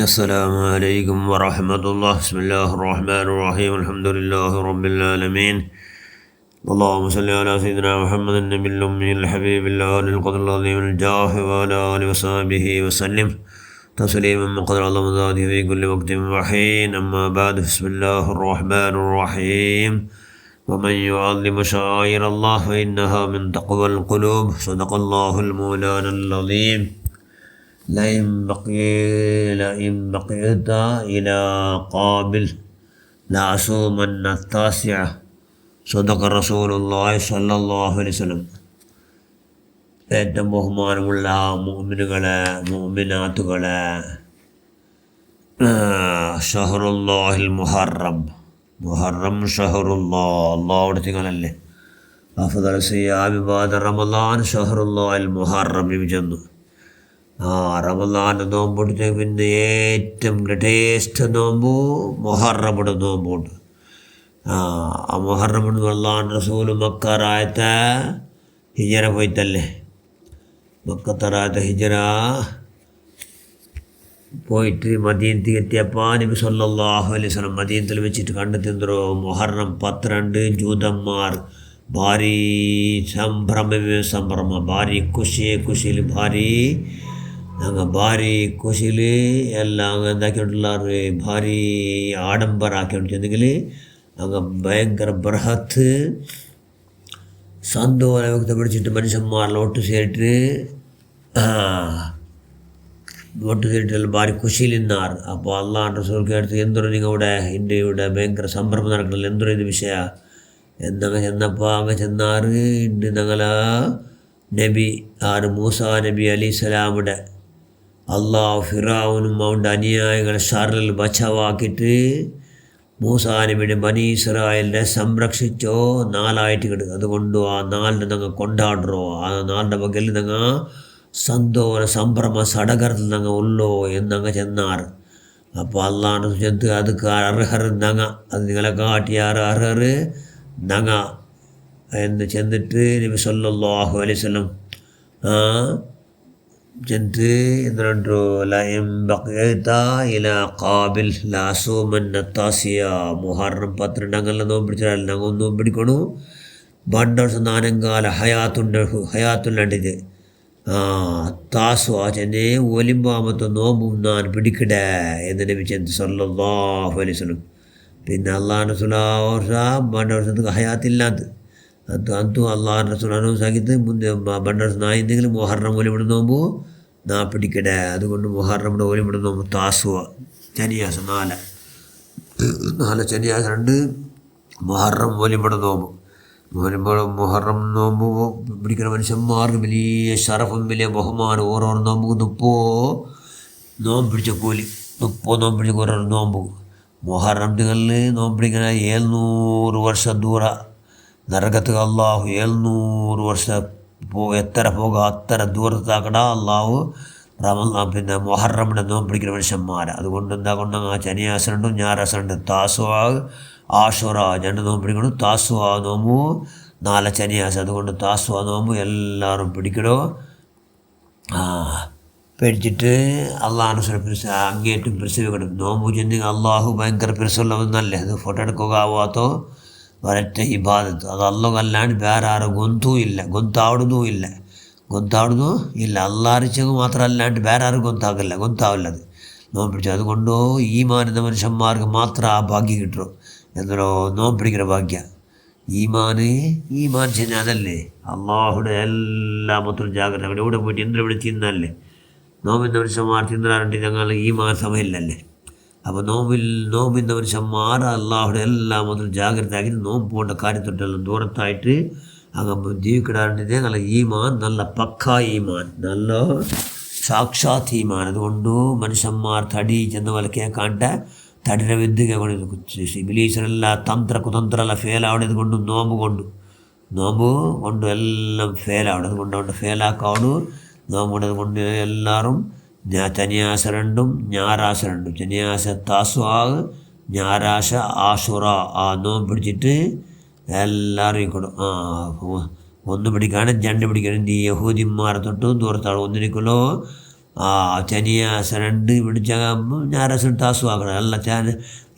السلام عليكم ورحمة الله. بسم الله الرحمن الرحيم. الحمد لله رب العالمين. اللهم صل على سيدنا محمد النبي الأمي الحبيب الله القدر العظيم الجاه وعلى آله وصحبه وسلم تسليما من قدر الله ذاته في كل وقت وحين. أما بعد، بسم الله الرحمن الرحيم. ومن يعظم شعائر الله فإنها من تقوى القلوب. صدق الله المولانا العظيم. لئن بقيت إلى قابل لأصومن التاسعة. صدق رسول الله صلى الله عليه وسلم. ഏറ്റവും ബഹുമാനമുള്ള മുഅ്മിനുകളെ മുഅ്മിനാത്തുകളെ, ഷഹറുല്ലാഹിൽ മുഹറം ഷഹറുല്ലാ, അള്ളാഹുടെ തിങ്കളല്ലേ. അഫ്ദൽ സിയാമി ബഅദ റമളാൻ ഷഹറുല്ലാഹിൽ മുഹറം ചെന്നു. റമളാൻ്റെ നോമ്പെടുത്ത് പിന്നെ ഏറ്റവും ലേറ്റസ്റ്റ് നോമ്പ് മുഹറമുടെ നോമ്പുണ്ട്. ആ മുഹറമുണ്ട് അള്ളാഹുവിൻ്റെ റസൂല് മക്കറായത്തെ ഹിജറ പോയിട്ടല്ലേ. മക്കത്തറായത്തെ ഹിജറ പോയിട്ട് മദീനത്തിൽ എത്തിയപ്പോൾ നബി സല്ലല്ലാഹു അലൈഹി വസല്ലം മദീനത്തിൽ വെച്ചിട്ട് കണ്ടെത്തിയോ മുഹറം 12 ജൂതന്മാർ ഭാരി സംഭ്രമ ಭಾರಿ ಖುಷಿಲಿ ಭಾರಿ ಖುಷಿಲಿ ಎಲ್ಲ എന്താക്കിയിട്ടുള്ളാറ് ഭാരി ആഡംബരം ആക്കിയിട്ടുണ്ടെങ്കിൽ അങ്ങ് ഭയങ്കര ബൃഹത്ത് സന്തോഷം വ്യക്തപ്പെടുത്തിയിട്ട് മനുഷ്യന്മാരെല്ലാം ഒട്ടു ചേരിട്ടെല്ലാം ഭാരി ಖುಷಿയിൽ നിന്നാറ്. അപ്പോൾ അള്ളാഹുവിൻ്റെ റസൂൽ കേട്ട് എന്തൊരു നിങ്ങളുടെ ഇന്ത്യയുടെ ഭയങ്കര സംരംഭം നടക്കണല്ലോ, എന്തൊരു ഇത് വിഷയ എന്നങ്ങ് ചെന്നപ്പോൾ അങ്ങ് ചെന്നാറ് ഉണ്ട് ഞങ്ങളെ നബി മൂസാ നബി അലൈഹിസ്സലാമുടെ അള്ളാഹു ഫിറഔനും അവൻ്റെ അനുയായികളെ ഷർറിൽ ബച്ചാവാക്കിയിട്ട് മൂസാ നബിയുടെ ബനി ഇസ്രായേലിനെ സംരക്ഷിച്ചോ 4 ആയിട്ട് കിടക്കും. അതുകൊണ്ട് ആ 4 ഞങ്ങൾ കൊണ്ടാടുറോ, ആ 4 പകൽ ഞങ്ങൾ സന്തോഷ സംഭ്രമ സടകരത്തിൽ ഞങ്ങൾ ഉള്ളോ എന്നങ്ങ് ചെന്നാറ്. അപ്പോൾ അള്ളാഹ് ചെന്ന് അത് അർഹർ ഞങ്ങ, അത് നിങ്ങളെ കാട്ടിയാറ് അർഹർ ഞങ്ങ എന്ന് ചെന്നിട്ട് നബി സല്ലല്ലാഹു അലൈഹി വസല്ലം ചെന്നിട്ട് എന്തുണ്ടോ ലഇൻ ബഖിയത ഇലാ ഖാബിൽ ലഅസൂമന്ന താസിയ. മുഹറം 12 ഞങ്ങളെ നോമ്പിടിച്ചാൽ ഞങ്ങൾ ഒന്നും പിടിക്കണു. ബണ്ടോസ് നാനങ്കാല ഹയാത്തുണ്ടിത് താസു ആ ചെന്നെ ഒലിമ്പാമത്തെ നോമ്പും ഞാൻ പിടിക്കടേ എന്ന് നബി ചെന്ന് സല്ലല്ലാഹു അലൈഹി വസല്ലം. പിന്നെ അള്ളാഹുൻ്റെ റസൂൽ ബണ്ടോസത്ത് ഹയാത്തില്ലാത്ത ಅಂತೂ ಅಲ್ಲಾಹನ ರಸೂಲ್ ಅನೌನ್ಸಾಗಿದ್ದು ಮುಂದೆ ಬಂಡರ್ಸ್ ನಾಯಿಂದೆങ്കിലും മുഹറം ഒലിമിടുന്ന നോമ്പു നാ പിടിക്കടേ. അതുകൊണ്ട് മുഹറമിടെ ഒലിമിടുന്ന നോമ്പ് താസുവ ശനിയാഴ്ച 4 ശനിയാഴ്ച 2 മുഹറം ഒലിമിടുന്ന നോമ്പ്. മുഹറം നോമ്പ് പിടിക്കുന്ന മനുഷ്യന്മാർക്ക് വലിയ ഷറഫും വലിയ ബഹുമാനം. ഓരോരോ നോമ്പ് 30 നോമ്പ് പിടിച്ച കൂലി, 30 നോമ്പ് പിടിച്ച ഓരോരോ നോമ്പ്. മുഹറം തിങ്കളിൽ നോമ്പ് പിടിക്കുന്ന 700 വർഷം ദൂര നരകത്ത് അള്ളാഹു 700 വർഷം എത്ര പോകുക അത്ര ദൂരത്താക്കട അള്ളാഹു പിന്നെ മുഹറമിൻ്റെ നോമ്പ് പിടിക്കുന്ന മനുഷ്യന്മാരെ. അതുകൊണ്ട് എന്താ കൊണ്ട് ആ ശനിയാഴ്ച ഞായറാഴ്ച താസുവ ആഷുറ 2 നോമ്പ് പിടിക്കണം. താസുവ നോമ്പ് 4 ശനിയാഴ്ച. അതുകൊണ്ട് താസുവ നോമ്പ് എല്ലാവരും പിടിക്കണോ. പേടിച്ചിട്ട് അള്ളാഹ് അങ്ങേറ്റം പിരിച്ചുവെക്കണം. നോമ്പ് ചെന്ന് അള്ളാഹു ഭയങ്കര പിരിച്ചുള്ളവന്നല്ലേ. അത് ഫോട്ടോ എടുക്കുക ആവാത്തോ ഒരൊറ്റ ഇബാദത്ത്. അത് അല്ലാണ്ട് വേറെ ആരും ഗൊന്താവുന്നു ഇല്ല. അള്ളാഹിച്ചെങ്കിൽ മാത്രമല്ലാണ്ട് വേറെ ആരും ഗൊന്താവില്ല അത് നോമ്പ് പിടിച്ചു. അതുകൊണ്ടോ ഈമാൻ എന്ന മനുഷ്യന്മാർക്ക് മാത്രം ആ ഭാഗ്യം കിട്ടുമോ എന്നോ നോമ്പ് പിടിക്കുന്ന ഭാഗ്യ. ഈമാൻ ചെന്ന് അതല്ലേ അള്ളാഹുടെ എല്ലാ മൊത്തം ജാഗ്രത. അവിടെ ഇവിടെ പോയിട്ട് എന്തിനെ ഇവിടെ തിന്നല്ലേ നോമ്പിൻ്റെ മനുഷ്യന്മാർ തിന്നാറുണ്ട്. ഞങ്ങൾ ഈമാൻ സമയമില്ലല്ലേ. അപ്പോൾ നോമ്പിൻ്റെ മനുഷ്യന്മാർ അള്ളാഹുടെ എല്ലാ മുതൽ ജാഗ്രത ആക്കി നോമ്പ് പോകേണ്ട കാര്യത്തൊട്ടെല്ലാം ദൂരത്തായിട്ട് അങ്ങ് ജീവിക്കിടാറുണ്ട്. ഞങ്ങൾ ഈമാൻ നല്ല പക്കാ ഈമാൻ, നല്ല സാക്ഷാത് ഈമാൻ. അതുകൊണ്ട് മനുഷ്യന്മാർ തടി ചെന്ന പോലെ കേൾക്കാണ്ട് തടിയുടെ വിദ്യ ഇബ്ലീസിനെല്ലാം കുതന്ത്ര എല്ലാം ഫെയിലാവണത് കൊണ്ട് നോമ്പ് കൊണ്ട് എല്ലാം ഫെയിലാവണം. അതുകൊണ്ട് ഫെയിലാക്കാവണം നോമ്പുള്ളത് കൊണ്ട് എല്ലാവരും ശനിയാഴ്ച 2 ഞായറാഴ്ച 2. ശനിയാഴ്ച താസുആ, ഞായറാഴ്ച ആഷുറ. ആ നോമ്പ് പിടിച്ചിട്ട് എല്ലാവരും ഇരിക്കണം. 1 പിടിക്കാണ് 2 പിടിക്കണം. ഈ യഹൂദിന്മാരെ തൊട്ട് ദൂരത്താണ്. 1 നിൽക്കലോ ശനിയാഴ്ച 2 പിടിച്ചാകുമ്പോൾ ഞായറാഴ്ച ടാസ്സും ആക്കണം. അല്ല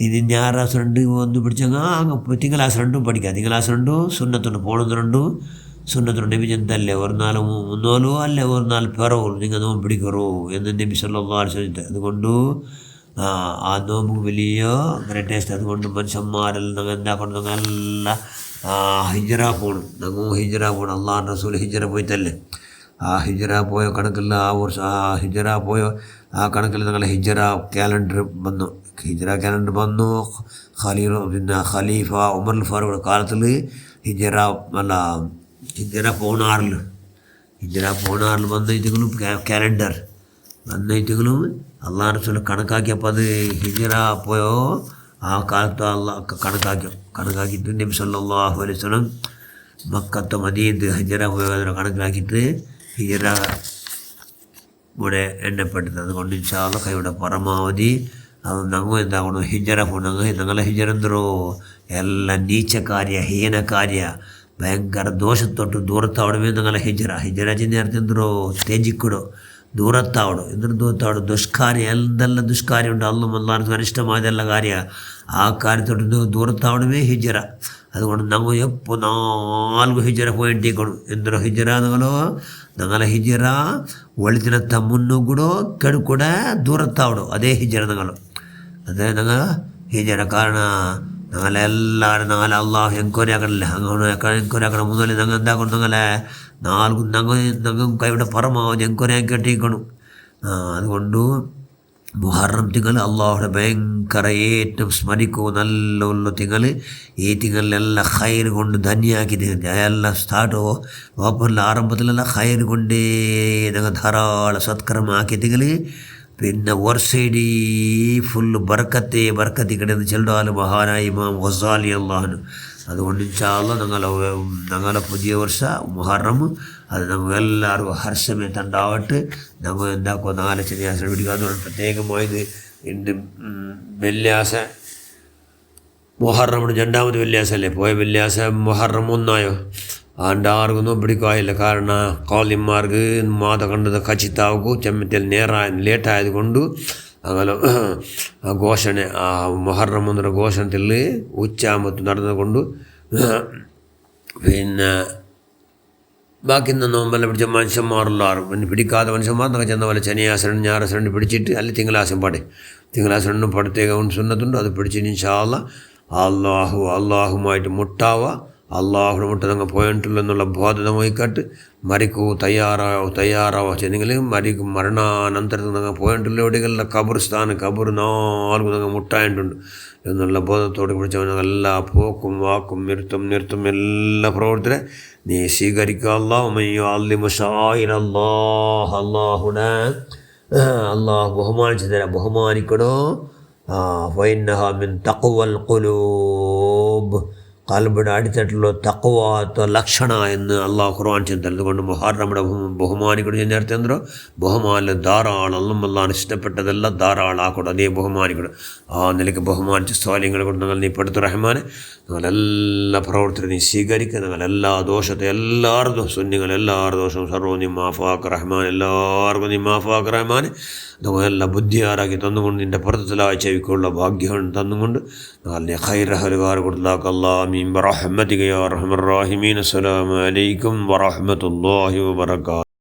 ഇത് ഞായറാഴ്ച 2 ഒന്ന് പിടിച്ചാൽ തിങ്കളാഴ്ച 2 പഠിക്കാം. തിങ്കളാഴ്ച 2 സുന്നത്തുണ്ട് പോണത് 2 സുന്നത്തുണ്ട്. നബി ചെന്തല്ലേ ഒരു നാൾ മുന്നോലോ അല്ലേ ഒരു നാൾ പിറവോ നിങ്ങൾ നോമ്പ് പിടിക്കറോ എന്ന് നബി സല്ലല്ലാഹു അലൈഹി വസല്ലം. അതുകൊണ്ട് ആ നോമ്പ് വലിയ ടേസ്റ്റ്. അതുകൊണ്ട് മനുഷ്യന്മാരെല്ലാം ഞങ്ങൾ എന്താക്കണം, ഞങ്ങളെല്ലാം ഹിജ്റ പോകണം. ഞങ്ങൾ ഹിജ്റ പോകണം. അള്ളാഹു റസൂൽ ഹിജ്റ പോയിട്ടല്ലേ. ആ ഹിജ്റ പോയ കണക്കിൽ ആ വർഷം ഹിജ്റ പോയ ആ കണക്കിൽ ഞങ്ങൾ ഹിജ്റ ക്യാലണ്ടർ വന്നു. ഹിജ്റ ക്യാലണ്ടർ വന്നു. പിന്നെ ഖലീഫ ഉമർ ഫാറൂഖ് കാലത്തിൽ ഹിജ്റ അല്ല ഹിജ്റ പോണാറിൽ വന്നിട്ടും ക്യാലണ്ടർ വന്നിട്ടും അള്ളാഹു റസൂൽ കണക്കാക്കിയപ്പോൾ അത് ഹിജ്റ പോയോ ആ കാലത്ത് അള്ളാഹ് കണക്കാക്കിയിട്ട് നബി സല്ലല്ലാഹു അലൈഹി വസല്ലം മക്കത്തെ മദീനത്ത് ഹിജ്റ പോയ കണക്കാക്കിയിട്ട് ഹിജ്റ ഇവിടെ എണ്ണപ്പെട്ടത്. അതുകൊണ്ട് ഇൻഷാ അല്ലാഹ് കൈയുടെ പരമാവധി അത് ഞങ്ങൾ എന്താകണം ഹിജ്റ പോകണം. ഞങ്ങളെ ഹിജ്റ എന്തോ എല്ലാം നീച്ചക്കാര്യ ഹീനക്കാര്യ ഭയങ്കര ദോഷത്തൊട്ട് ദൂരത്താവടമേ ഞങ്ങളെ ഹിജ്റ ചെന്നേരത്തെ എന്തോ ത്യജിക്കിടോ ദൂരത്താവടോ എന്തൊരു ദൂരത്താവടോ ദുഷ്കാര്യം എന്തെല്ലാം ദുഷ്കാര്യമുണ്ട് അല്ലാഹു അനിഷ്ടമായതെല്ലാം കാര്യ ആ കാര്യത്തോട്ട് ദൂരത്താവടമേ ഹിജ്റ. അതുകൊണ്ട് ഞങ്ങൾ എപ്പോൾ 4 ഹിജ്റ പോയിട്ടിക്കണം. എന്തൊരു ഹിജ്റ ഞങ്ങളെ ഹിജ്റ ಒಳಿತಿನತ್ತ ಮುನ್ನುಗುಡೋ ಕೆಡುಕೂಡ ದೂರತ್ತಾವಡು ಅದೇ ಹಿಜ್ರ ഞങ്ങൾ ಅದೇ ഞങ്ങൾ ഹിജ്റ. കാരണം ഞങ്ങളെല്ലാവരും ഞങ്ങളെ അള്ളാഹു എൻക്വയറി ആക്കണല്ലേ. അങ്ങനെ എൻക്വയറി ആക്കണം മുതൽ ഞങ്ങൾ എന്താക്കണം ഞങ്ങളെ ഞങ്ങൾ കൈയുടെ പരമാവധി എൻക്വയറി ആക്കി കെട്ടിക്കണം. അതുകൊണ്ട് മുഹറം തിങ്കൾ അള്ളാഹുടെ ഭയങ്കര ഏറ്റവും സ്മരിക്കൂ നല്ല തിങ്കൾ. ഈ തിങ്കളിലെല്ലാം ഹൈർ കൊണ്ട് ധന്യാക്കിയിട്ട് എല്ലാം സ്റ്റാർട്ടോ ഓപ്പണിൽ ആരംഭത്തിലെല്ലാം ഹൈർ കൊണ്ടേ ഞങ്ങൾ ധാരാളം സത്കർമ്മ ആക്കിയ തിങ്കൾ. പിന്നെ വർഷയിടീ ഫുള്ള് ബർക്കത്തി കിടന്ന് ചെല്ലാല് മഹാനായ ഇമാം ഗസാലി അള്ളാഹുന്. അതുകൊണ്ട് ഇൻഷാ അല്ലാഹ് ഞങ്ങളെ പുതിയ വർഷ മുഹറം അത് ഞങ്ങൾ എല്ലാവർക്കും ഹർഷമേത്ത് ഉണ്ടാവട്ടെ. ഞങ്ങൾ എന്താക്കുക 4 ശനിയാഴ്ച പിടിക്കുക. അതുകൊണ്ട് പ്രത്യേകമായത് ഇന്ന് വെള്ളിയാഴ്ച മുഹറം 2ാമത് വെള്ളിയാഴ്ച അല്ലേ. പോയ വെള്ളിയാഴ്ച മുഹറം 1ആയോ ആണ്ടാർക്കൊന്നും പിടിക്കായില്ല. കാരണം കാലിമാർക്ക് മാത കണ്ടത് ಖಚಿತಾವಗೂ ചെമ്മറ്റൽ ലേറ്റായത് കൊണ്ട് അങ്ങനെ ഘോഷണೆ ಆ ಮೊಹರಂ ಅಂದ್ರೆ ಘೋಷಣೆത്തിൽ ഉച്ചയാകുമ്പോൾ നടന്നുകൊണ്ട് പിന്നെ ബാക്കി നോമ്പെല്ലാം പിടിച്ച മനുഷ്യന്മാരെല്ലാവരും പിന്നെ പിടിക്കാത്ത മനുഷ്യന്മാർ എന്നൊക്കെ ചെന്ന പോലെ ശനിയാഴ്ച ഞായറാഴ്ച പിടിച്ചിട്ട് അല്ലെങ്കിൽ തിങ്കളാഴ്ച പടത്തേക്ക് സുന്നത്തുണ്ട്. അത് പിടിച്ചിട്ട് ഇൻഷാ അല്ലാഹ് അള്ളാഹുമായിട്ട് മുട്ടാവുക. അള്ളാഹുടെ മുട്ട ഞങ്ങൾ പോയിട്ടുള്ളെന്നുള്ള ബോധത പോയിക്കാട്ട് മരിക്കൂ തയ്യാറാവോ ചെന്നെങ്കിൽ മരണാനന്തരത്തിൽ ഞങ്ങൾ പോയിട്ടുള്ള എവിടെയെല്ലാം കബർസ്ഥാനം 4 ഞങ്ങൾ മുട്ടായിട്ടുണ്ട് എന്നുള്ള ബോധത്തോടെ പിടിച്ചവൻ എല്ലാ പോക്കും വാക്കും നിർത്തും എല്ലാ പ്രവർത്തനം നീ സ്വീകരിക്കുക. അള്ളാഹു ബഹുമാനിച്ചു തരാം. ബഹുമാനിക്കണോ. ഫഇന്നഹാ മിൻ തഖ്വൽ ഖുലൂബ് കൽബിയുടെ അടിത്തട്ടിലുള്ള തഖ്വ ലക്ഷണ എന്ന് അള്ളാഹു ഖുർആൻ ചെന്തൽ. അതുകൊണ്ട് നമ്മുടെ ബഹുമാനിക്കണം. നേരത്തെ എന്തോ ബഹുമാനം ധാരാളം അള്ളാഹ് ഇഷ്ടപ്പെട്ടതെല്ലാം ധാരാളം ആക്കണം. അതേ ബഹുമാനിക്കണം. ആ നിലയ്ക്ക് ബഹുമാനിച്ച് സ്വാലിങ്ങളെ കൊണ്ട് ഞങ്ങൾ നീ പെടുത്തു റഹ്മാനെ. ഞങ്ങളെല്ലാ പ്രവർത്തനം നീ സ്വീകരിക്കുക. ഞങ്ങളെല്ലാ ദോഷത്തെ എല്ലാവരും സുന്നികൾ എല്ലാവരും ദോഷവും സർവ്വം നീ മാഫാക്ക് റഹ്മാൻ. എല്ലാവർക്കും നീ മാഫാക്ക് റഹ്മാൻ. എല്ലാ ബുദ്ധിയാറാക്കി തന്നുകൊണ്ട് നിൻ്റെ പുറത്തിലായി ചെവിക്കുള്ള ഭാഗ്യം തന്നുകൊണ്ട് നാളെ ഖൈറഹലുകാർ കൊടുത്താക്കല്ലാ മീൻ ബറഹ്മതിക യാ അർഹമർ റഹീമീൻ. അസ്സലാമു അലൈക്കും വറഹ്മത്തുള്ളാഹി വബറകാതുഹു.